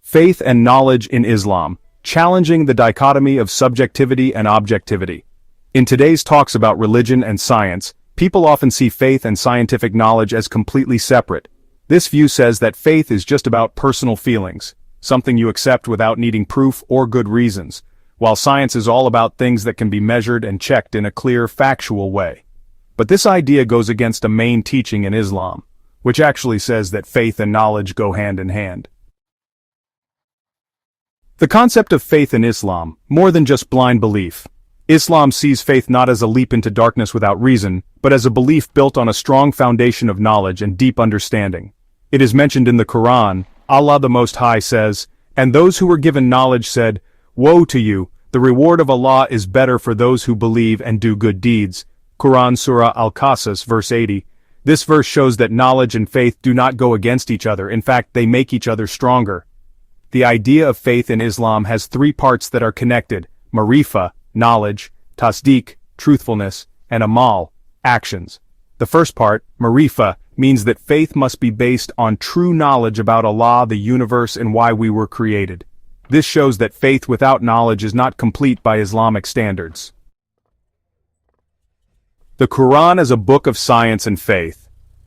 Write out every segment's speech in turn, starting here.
Faith and knowledge in Islam, challenging the dichotomy of subjectivity and objectivity. In today's talks about religion and science, people often see faith and scientific knowledge as completely separate. This view says that faith is just about personal feelings, something you accept without needing proof or good reasons, while science is all about things that can be measured and checked in a clear, factual way. But this idea goes against a main teaching in Islam, which actually says that faith and knowledge go hand in hand. The concept of faith in Islam, more than just blind belief. Islam sees faith not as a leap into darkness without reason, but as a belief built on a strong foundation of knowledge and deep understanding. It is mentioned in the Quran. Allah the Most High says, "And those who were given knowledge said, 'Woe to you, the reward of Allah is better for those who believe and do good deeds.'" Quran Surah Al-Qasas, verse 80. This verse shows that knowledge and faith do not go against each other, in fact they make each other stronger. The idea of faith in Islam has three parts that are connected: marifa, knowledge; tasdeeq, truthfulness; and amal, actions. The first part, marifa, means that faith must be based on true knowledge about Allah, the universe, and why we were created. This shows that faith without knowledge is not complete by Islamic standards. The Quran as a book of science and faith.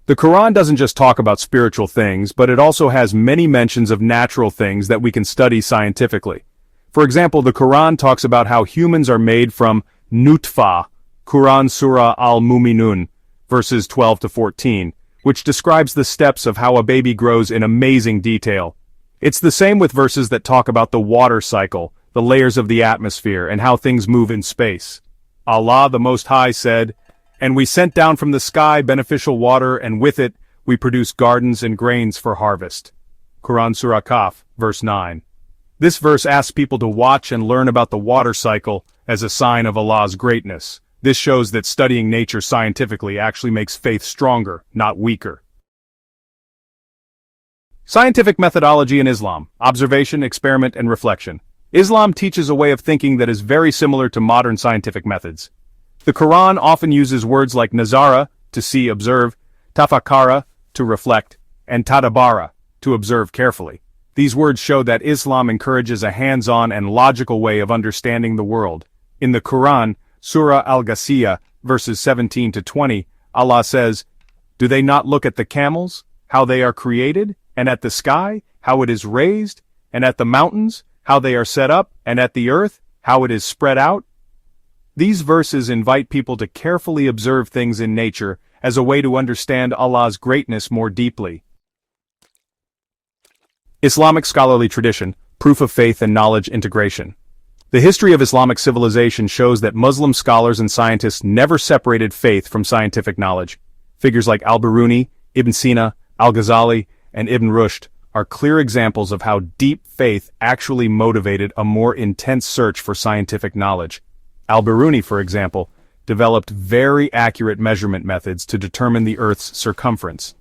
The Quran doesn't just talk about spiritual things, but it also has many mentions of natural things that we can study scientifically. For example, the Quran talks about how humans are made from nutfa, Quran Surah Al-Muminun, verses 12 to 14, which describes the steps of how a baby grows in amazing detail. It's the same with verses that talk about the water cycle, the layers of the atmosphere, and how things move in space. Allah the Most High said, "And we sent down from the sky beneficial water, and with it we produce gardens and grains for harvest." Quran Surah Kaf, verse 9. This verse asks people to watch and learn about the water cycle as a sign of Allah's greatness. This shows that studying nature scientifically actually makes faith stronger, not weaker. Scientific methodology in Islam: observation, experiment, and reflection. Islam teaches a way of thinking that is very similar to modern scientific methods. The Quran often uses words like nazara, to see, observe; tafakkara, to reflect; and tadabbara, to observe carefully. These words show that Islam encourages a hands-on and logical way of understanding the world. In the Quran, Surah Al-Ghazali, verses 17 to 20, Allah says, "Do they not look at the camels, how they are created, and at the sky, how it is raised, and at the mountains, how they are set up, and at the earth, how it is spread out?" These verses invite people to carefully observe things in nature as a way to understand Allah's greatness more deeply. Islamic scholarly tradition, proof of faith and knowledge integration. The history of Islamic civilization shows that Muslim scholars and scientists never separated faith from scientific knowledge. Figures like al-Biruni, Ibn Sina, al-Ghazali, and Ibn Rushd are clear examples of how deep faith actually motivated a more intense search for scientific knowledge. Al-Biruni, for example, developed very accurate measurement methods to determine the Earth's circumference.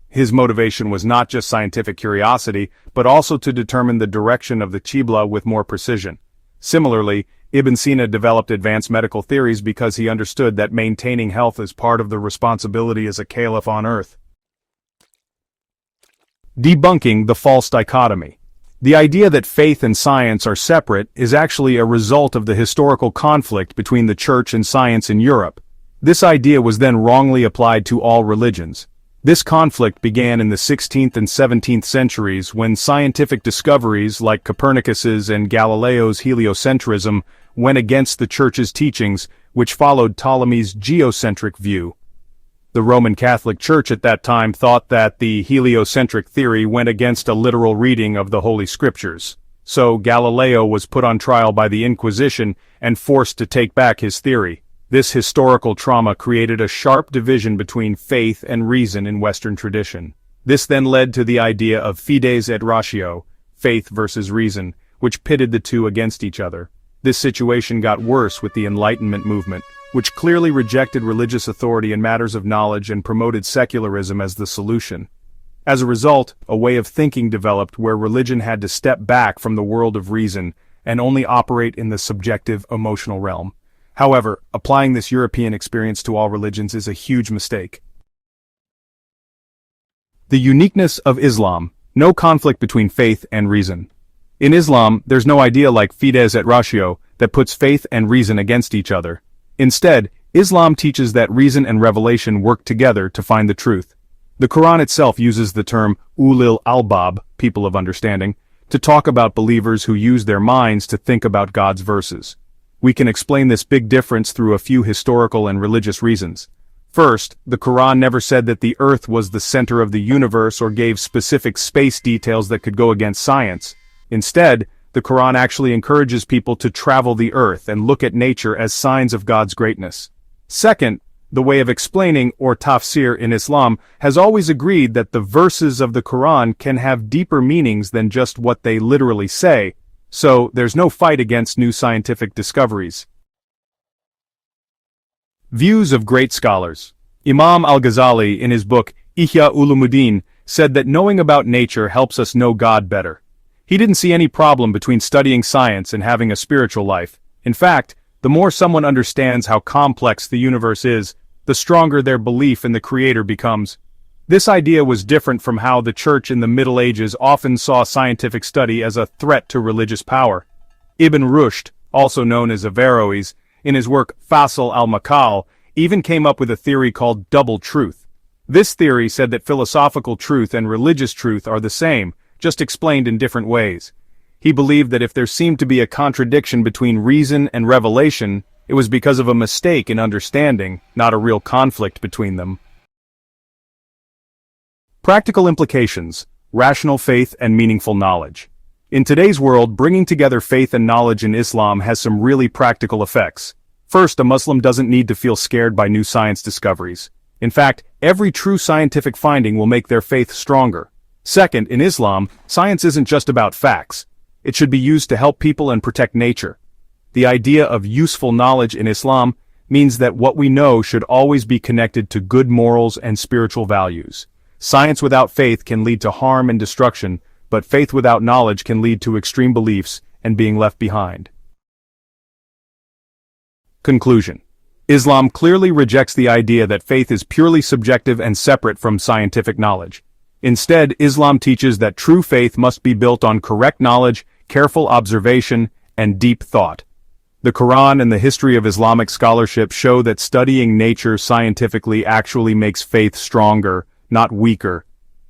His motivation was not just scientific curiosity, but also to determine the direction of the Qibla with more precision. Similarly, Ibn Sina developed advanced medical theories because he understood that maintaining health is part of the responsibility as a caliph on Earth. Debunking the false dichotomy. The idea that faith and science are separate is actually a result of the historical conflict between the church and science in Europe. This idea was then wrongly applied to all religions. This conflict began in the 16th and 17th centuries when scientific discoveries like Copernicus's and Galileo's heliocentrism went against the church's teachings, which followed Ptolemy's geocentric view. The Roman Catholic Church at that time thought that the heliocentric theory went against a literal reading of the Holy Scriptures. So Galileo was put on trial by the Inquisition and forced to take back his theory. This historical trauma created a sharp division between faith and reason in Western tradition. This then led to the idea of fides et ratio, faith versus reason, which pitted the two against each other. This situation got worse with the Enlightenment movement, which clearly rejected religious authority in matters of knowledge and promoted secularism as the solution. As a result, a way of thinking developed where religion had to step back from the world of reason and only operate in the subjective, emotional realm. However, applying this European experience to all religions is a huge mistake. The uniqueness of Islam: no conflict between faith and reason. In Islam, there's no idea like fides et ratio that puts faith and reason against each other. Instead, Islam teaches that reason and revelation work together to find the truth. The Quran itself uses the term ulil albab, people of understanding, to talk about believers who use their minds to think about God's verses. We can explain this big difference through a few historical and religious reasons. First, the Quran never said that the earth was the center of the universe or gave specific space details that could go against science. Instead, the Quran actually encourages people to travel the earth and look at nature as signs of God's greatness. Second, the way of explaining, or tafsir in Islam, has always agreed that the verses of the Quran can have deeper meanings than just what they literally say, so there's no fight against new scientific discoveries. Views of great scholars. Imam Al-GHAZALI, in his book Ihya Ulumuddin, said that knowing about nature helps us know God better. He didn't see any problem between studying science and having a spiritual life. In fact, the more someone understands how complex the universe is, the stronger their belief in the Creator becomes. This idea was different from how the Church in the Middle Ages often saw scientific study as a threat to religious power. Ibn Rushd, also known as Averroes, in his work Fasl al-Maqal, even came up with a theory called double truth. This theory said that philosophical truth and religious truth are the same, just explained in different ways. He believed that if there seemed to be a contradiction between reason and revelation, it was because of a mistake in understanding, not a real conflict between them. Practical implications: rational faith and meaningful knowledge. In today's world, bringing together faith and knowledge in Islam has some really practical effects. First, a Muslim doesn't need to feel scared by new science discoveries. In fact, every true scientific finding will make their faith stronger. Second, in Islam, science isn't just about facts. It should be used to help people and protect nature. The idea of useful knowledge in Islam means that what we know should always be connected to good morals and spiritual values. Science without faith can lead to harm and destruction, but faith without knowledge can lead to extreme beliefs and being left behind. Conclusion. Islam clearly rejects the idea that faith is purely subjective and separate from scientific knowledge. Instead, Islam teaches that true faith must be built on correct knowledge, careful observation, and deep thought. The Quran and the history of Islamic scholarship show that studying nature scientifically actually makes faith stronger, not weaker.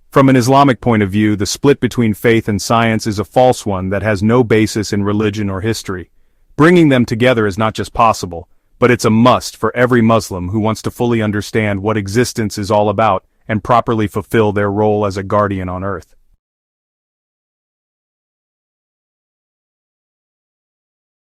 From an Islamic point of view, the split between faith and science is a false one that has no basis in religion or history. Bringing them together is not just possible, but it's a must for every Muslim who wants to fully understand what existence is all about and properly fulfill their role as a guardian on earth.